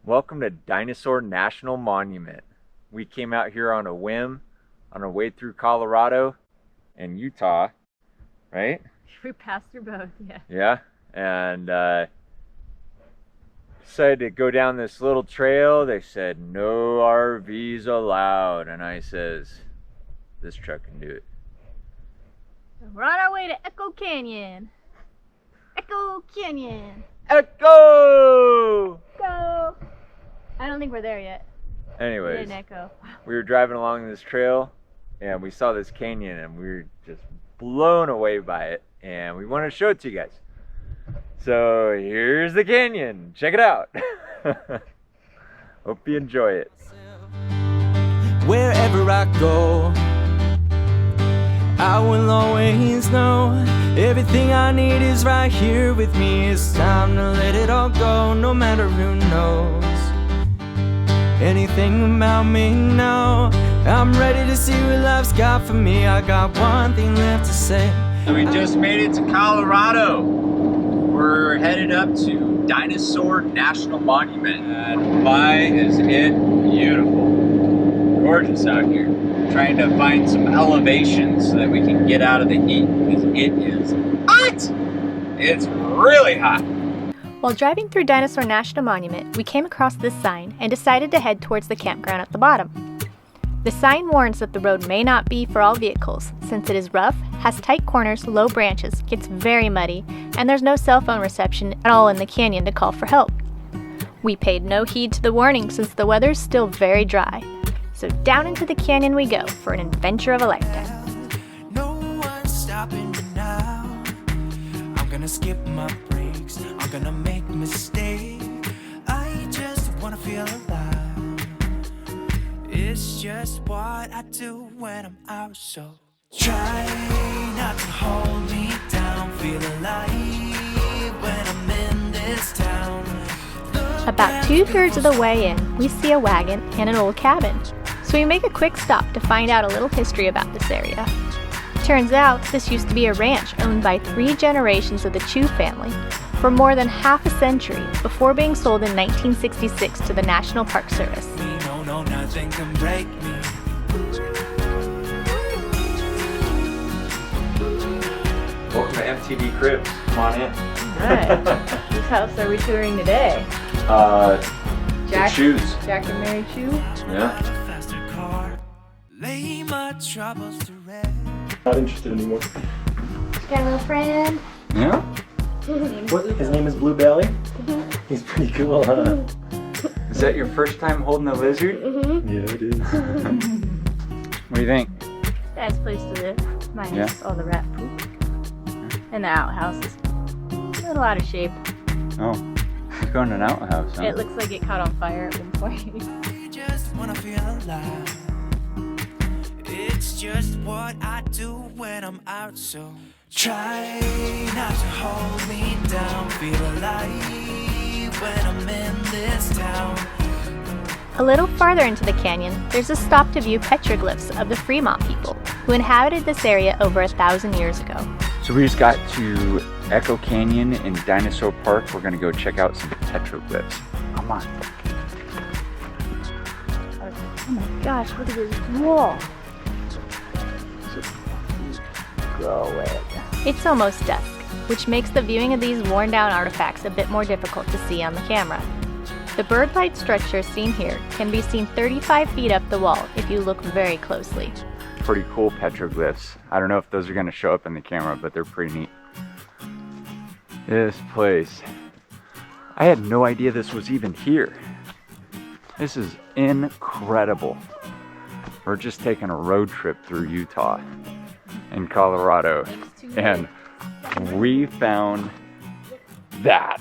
Welcome to Dinosaur National Monument. We came out here on a whim on our way through Colorado and Utah, right? We passed through both, yeah. Yeah, and decided to go down this little trail. They said, no RVs allowed. And I says, this truck can do it. We're on our way to Echo Canyon. Echo Canyon. Echo! Go! I don't think we're there yet. Anyways, We didn't echo. we were driving along this trail and we saw this canyon and we were just blown away by it. And we want to show it to you guys. So here's the canyon. Check it out. Hope you enjoy it. Wherever I go, I will always know everything I need is right here with me. It's time to let it all go, no matter who knows anything about me now. I'm ready to see what life's got for me. I got one thing left to say. We just made it to Colorado. We're headed up to Dinosaur National Monument. And my, is it beautiful. Gorgeous out here. Trying to find some elevation so that we can get out of the heat because it is hot. It's really hot. While driving through Dinosaur National Monument, we came across this sign and decided to head towards the campground at the bottom. The sign warns that the road may not be for all vehicles, since it is rough, has tight corners, low branches, gets very muddy, and there's no cell phone reception at all in the canyon to call for help. We paid no heed to the warning since the weather's still very dry. So down into the canyon we go for an adventure of a lifetime. No one's stopping me now. I'm gonna skip my breaks. I'm gonna make mistakes. I just wanna feel alive. It's just what I do when I'm out, so try not to hold me down. Feel alive when I'm in this town. About 2/3 of the way in, we see a wagon and an old cabin. So we make a quick stop to find out a little history about this area. Turns out this used to be a ranch owned by 3 generations of the Chu family for more than half a century before being sold in 1966 to the National Park Service. No, nothing can break me. Welcome to MTV Cribs. Come on in. Alright. Whose house are we touring today? The Chu's. Jack and Mary Chu? Yeah. Faster car. Lay my troubles to rest. Not interested anymore. Got a little friend. Yeah? His name is Blue Belly. He's pretty cool, huh? Is that your first time holding a lizard? Yeah, it is. What do you think? Nice place to live. Minus all the rat poop. And the outhouse is a lot of shape. Oh, he's going to an outhouse, huh? It looks like it caught on fire at one point. I just wanna feel alive. It's just what I do when I'm out, so try not to hold me down. Feel alive when I'm in this town. A little farther into the canyon, there's a stop to view petroglyphs of the Fremont people who inhabited this area over 1,000 years ago. So we just got to Echo Canyon in Dinosaur Park. We're gonna go check out some petroglyphs. Come on. Oh my gosh, look at this wall. It's almost dusk, which makes the viewing of these worn down artifacts a bit more difficult to see on the camera. The bird-like structure seen here can be seen 35 feet up the wall if you look very closely. Pretty cool petroglyphs. I don't know if those are gonna show up in the camera, but they're pretty neat. This place. I had no idea this was even here. This is incredible. We're just taking a road trip through Utah and Colorado, and we found that.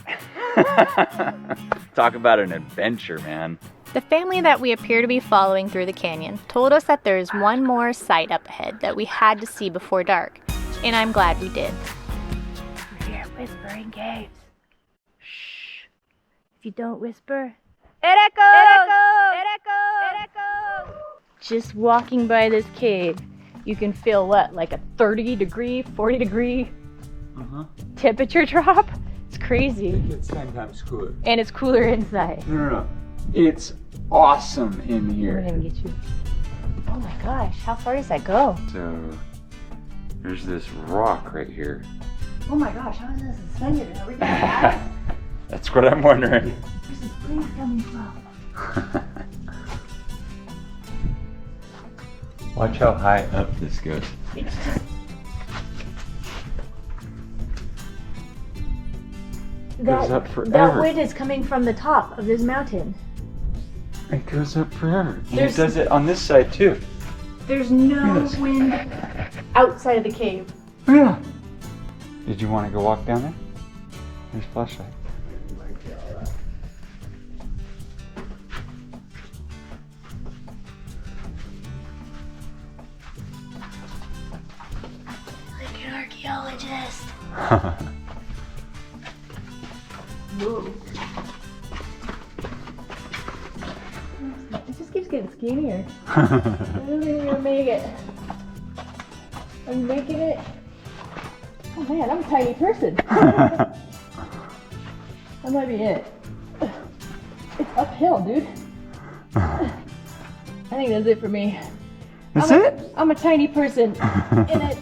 Talk about an adventure, man. The family that we appear to be following through the canyon told us that there is one more site up ahead that we had to see before dark, and I'm glad we did. We're here whispering caves. Shh. If you don't whisper, it echoes! It echoes! It echoes! It echoes! Just walking by this cave, you can feel what, like a 30-degree, 40-degree temperature drop? It's crazy. It's 10 times cooler. And it's cooler inside. No. It's awesome in I'm here. gonna get you. Oh my gosh, how far does that go? So there's this rock right here. Oh my gosh, how is this suspended? Are we gonna die? That's what I'm wondering. Where's this breeze coming from? Watch how high up this goes. It's just... Goes up forever. That wind is coming from the top of this mountain. It goes up forever. And There's- it does it on this side too. There's no Yes. wind outside of the cave. Yeah. Did you want to go walk down there? There's flashlight. Like an archaeologist. Whoa. It just keeps getting skinnier. I don't think we're gonna make it. I'm making it. Oh man, I'm a tiny person. That might be it. It's uphill, dude. I think that's it for me. That's it? I'm a tiny person, and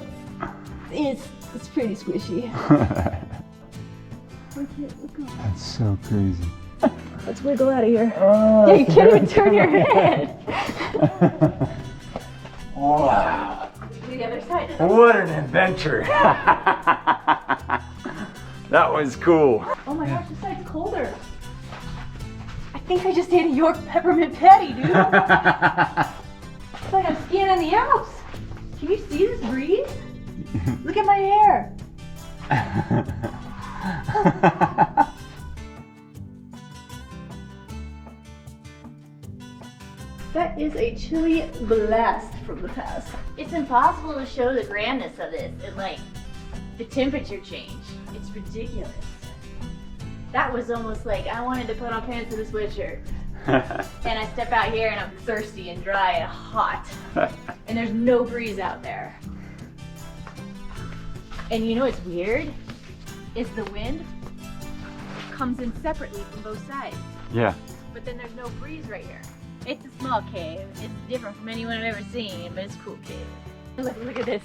it's pretty squishy. That's so crazy. Let's wiggle out of here. Yeah, you can't even turn your head. Wow. The other side. What an adventure. That was cool. Oh my gosh, this side's colder. I think I just ate a York peppermint patty, dude. It's like I'm skiing in the Alps. Can you see this breeze? Look at my hair. That is a chilly blast from the past. It's impossible to show the grandness of this and like the temperature change. It's ridiculous. That was almost like I wanted to put on pants and a sweatshirt. And I step out here and I'm thirsty and dry and hot. And there's no breeze out there. And you know what's weird? Is the wind comes in separately from both sides. Yeah. But then there's no breeze right here. It's a small cave. It's different from anyone I've ever seen, but it's a cool cave. Look at this.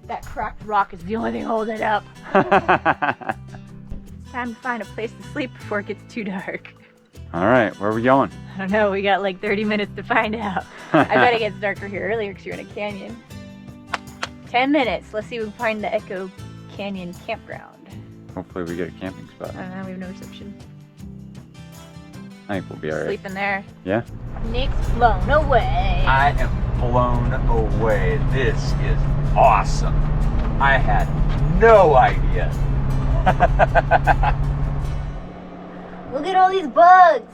That cracked rock is the only thing holding it up. It's time to find a place to sleep before it gets too dark. All right, where are we going? I don't know, we got like 30 minutes to find out. I bet it gets darker here earlier because you're in a canyon. 10 minutes. Let's see if we can find the Echo Canyon campground. Hopefully we get a camping spot. I don't know, we have no reception. I think we'll be all right. Sleep in there. Yeah? Nick's blown away. I am blown away. This is awesome. I had no idea. Look at all these bugs.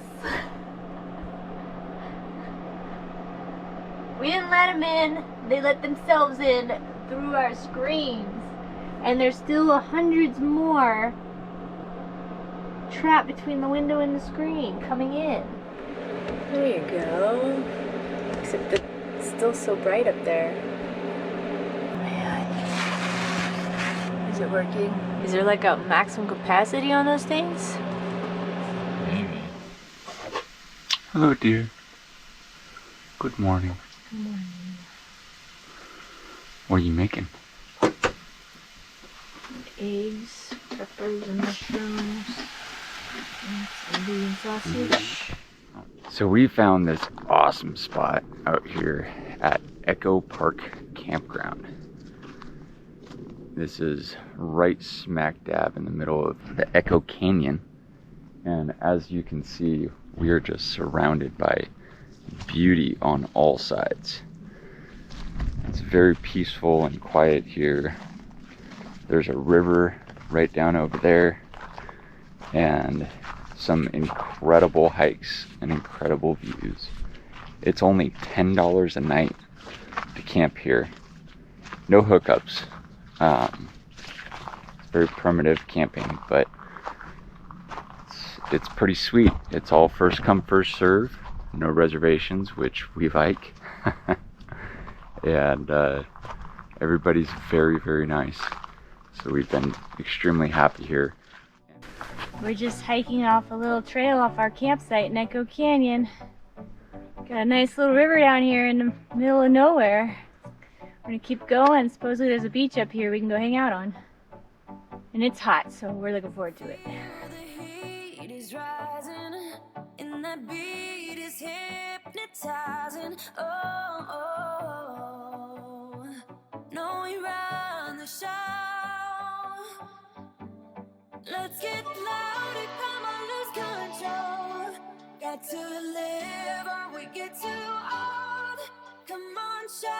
We didn't let them in. They let themselves in through our screens. And there's still hundreds more trapped between the window and the screen coming in. There you go. Except that it's still so bright up there. Man. Is it working? Is there like a maximum capacity on those things? Maybe. Hello, dear. Good morning. Good morning. What are you making? Eggs, peppers, and mushrooms. And some vegan sausage. So we found this awesome spot out here at Echo Park Campground. This is right smack dab in the middle of the Echo Canyon. And as you can see, we are just surrounded by beauty on all sides. It's very peaceful and quiet here. There's a river right down over there, and some incredible hikes and incredible views. It's only $10 a night to camp here. No hookups. It's very primitive camping, but it's pretty sweet. It's all first come, first serve. No reservations, which we like. And everybody's very, very nice. So we've been extremely happy here. We're just hiking off a little trail off our campsite in Echo Canyon. Got a nice little river down here in the middle of nowhere. We're gonna keep going. Supposedly there's a beach up here we can go hang out on. And it's hot, so we're looking forward to it. The heat is rising, and that beat is hypnotizing. Oh, no, we run the show. Let's get louder, come on, lose control. Got to live or we get too old. Come on, shine,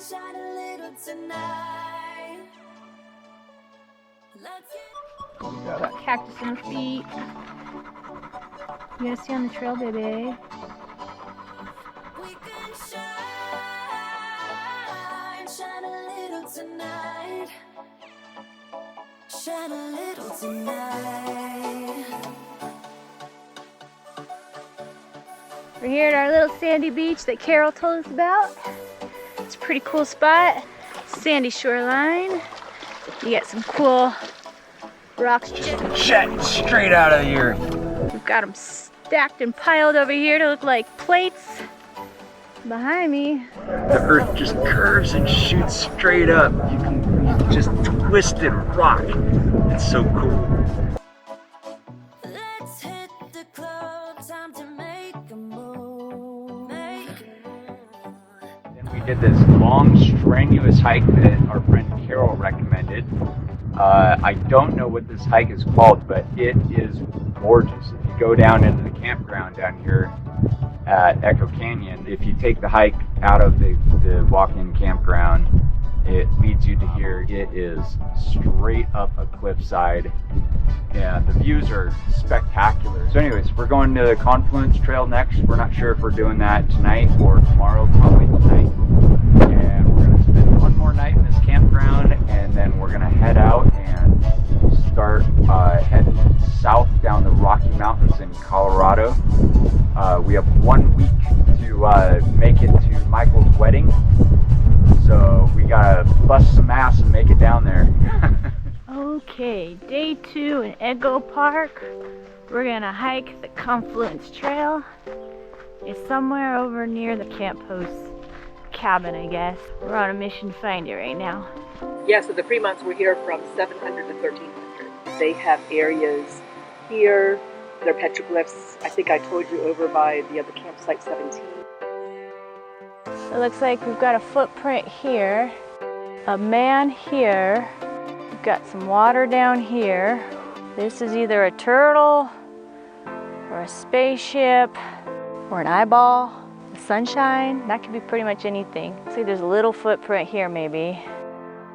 shine a little tonight. Let's get Got cactus on our feet. You gotta see on the trail, baby. We can shine, shine a little tonight. Shine a little tonight. We're here at our little sandy beach that Carol told us about. It's a pretty cool spot. Sandy shoreline. You got some cool rocks Jetting straight out of here. We've got them stacked and piled over here to look like plates. Behind me, The earth just curves and shoots straight up. You can just twisted rock. It's so cool. Let's hit the club, time to make a move. Then we did this long, strenuous hike that our friend Carol recommended. I don't know what this hike is called, but it is gorgeous. If you go down into the campground down here at Echo Canyon, if you take the hike out of the walk-in campground, it leads you to here. It is straight up a cliffside, and the views are spectacular. So anyways, we're going to the Confluence Trail next. We're not sure if we're doing that tonight or tomorrow, probably tonight. And we're going to spend one more night in this campground, and then we're going to head out and start heading south down the Rocky Mountains in Colorado. We have 1 week to make it to Michael's wedding, so we gotta bust some ass and make it down there. Okay, day 2 in Echo Park. We're gonna hike the Confluence Trail. It's somewhere over near the camp host cabin, I guess. We're on a mission to find it right now. Yeah, so the Fremonts were here from 700 to 1300. They have areas here, they're petroglyphs. I think I told you over by the other campsite 17. It looks like we've got a footprint here, a man here, we've got some water down here. This is either a turtle or a spaceship or an eyeball, the sunshine. That could be pretty much anything. See, there's a little footprint here maybe.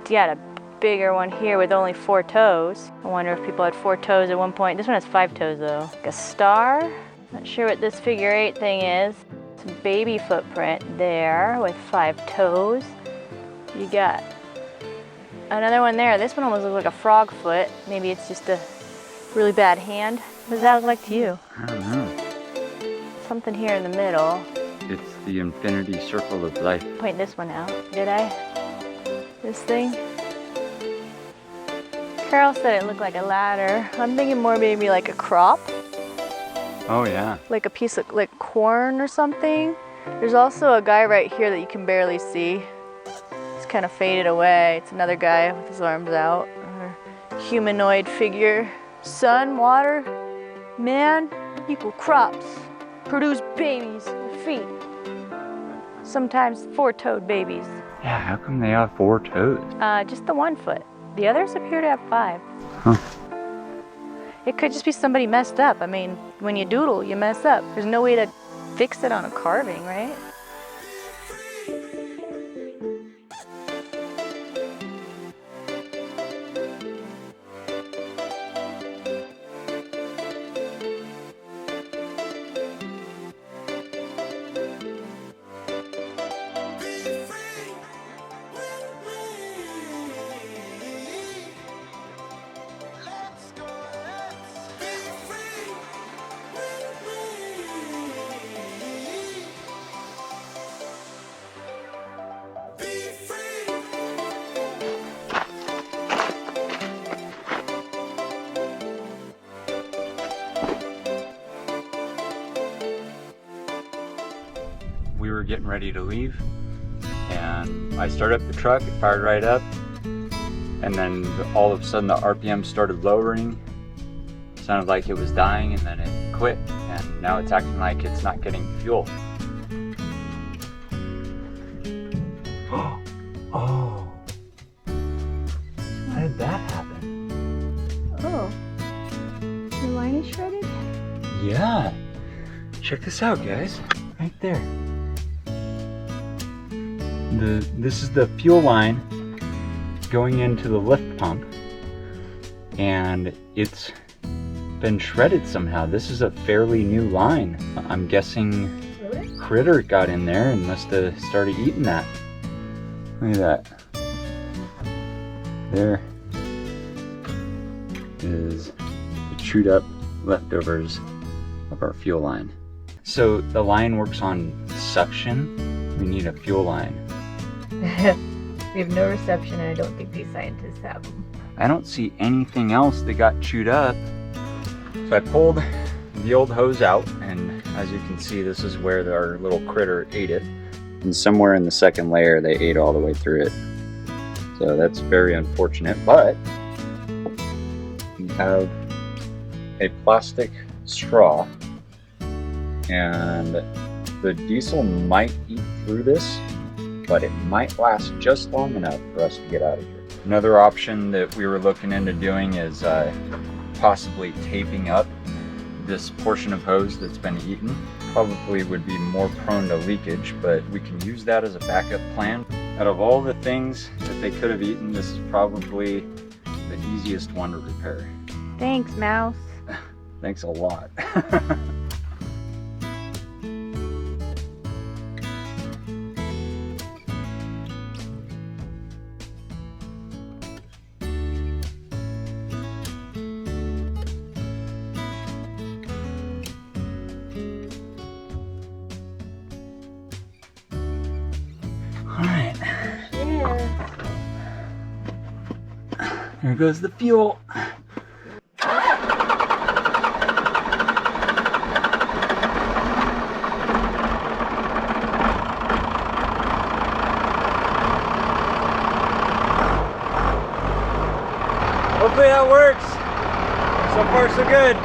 You got a bigger one here with only 4 toes. I wonder if people had 4 toes at one point. This one has 5 toes though. Like a star. Not sure what this figure 8 thing is. It's a baby footprint there with 5 toes. You got another one there. This one almost looks like a frog foot. Maybe it's just a really bad hand. What does that look like to you? I don't know. Something here in the middle. It's the infinity circle of life. Point this one out. Did I? This thing? Carol said it looked like a ladder. I'm thinking more maybe like a crop. Oh yeah. Like a piece of like corn or something. There's also a guy right here that you can barely see. It's kind of faded away. It's another guy with his arms out. Humanoid figure. Sun, water, man equal crops. Produce babies with feet. Sometimes 4-toed babies. Yeah, how come they have 4 toes? Just the 1 foot. The others appear to have 5. Huh. It could just be somebody messed up. I mean, when you doodle, you mess up. There's no way to fix it on a carving, right? getting ready to leave. And I started up the truck, it fired right up. And then all of a sudden the RPM started lowering. Sounded like it was dying, and then it quit. And now it's acting like it's not getting fuel. Oh. How did that happen? Oh. The line is shredded? Yeah. Check this out, guys. Right there. This is the fuel line going into the lift pump, and it's been shredded somehow. This is a fairly new line. I'm guessing critter got in there and must have started eating that. Look at that. There is the chewed up leftovers of our fuel line. So the line works on suction. We need a fuel line. We have no reception, and I don't think these scientists have them. I don't see anything else that got chewed up. So I pulled the old hose out, and as you can see, this is where our little critter ate it. And somewhere in the second layer, they ate all the way through it. So that's very unfortunate, but we have a plastic straw, and the diesel might eat through this, but it might last just long enough for us to get out of here. Another option that we were looking into doing is possibly taping up this portion of hose that's been eaten. Probably would be more prone to leakage, but we can use that as a backup plan. Out of all the things that they could have eaten, this is probably the easiest one to repair. Thanks, Mouse. Thanks a lot. Alright. There goes the fuel. Hopefully that works. So far so good.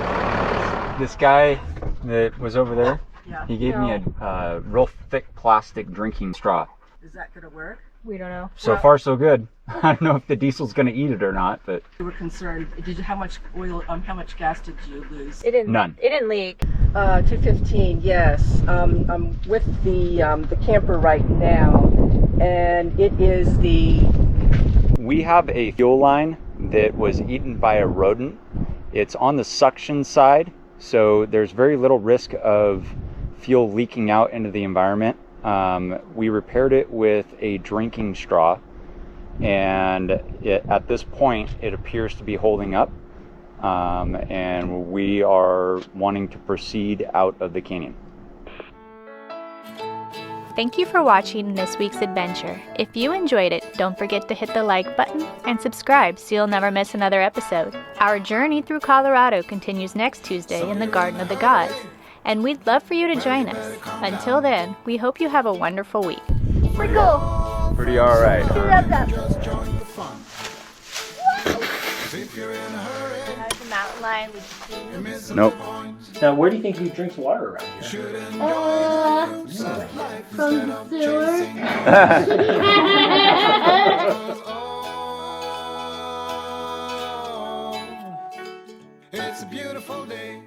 This guy that was over there, he gave me a real thick plastic drinking straw. Is that going to work? We don't know. So far so good. I don't know if the diesel's going to eat it or not, but We were concerned. Did you, how much oil, how much gas did you lose? It didn't. None. It didn't leak. 215, yes. I'm with the camper right now, and it is the... we have a fuel line that was eaten by a rodent. It's on the suction side, so there's very little risk of fuel leaking out into the environment. We repaired it with a drinking straw, and at this point it appears to be holding up, and we are wanting to proceed out of the canyon. Thank you for watching this week's adventure. If you enjoyed it, don't forget to hit the like button and subscribe so you'll never miss another episode. Our journey through Colorado continues next Tuesday in the Garden of the Gods, and we'd love for you to join us. Until then, we hope you have a wonderful week. Pretty cool. Pretty alright. Just join the fun. If you're in a hurry, There's the mountain lion. We just you're missing Nope. the point. Now, where do you think he drinks water around here? Should enjoy life from instead the of sewer. chasing Oh, it's a beautiful day.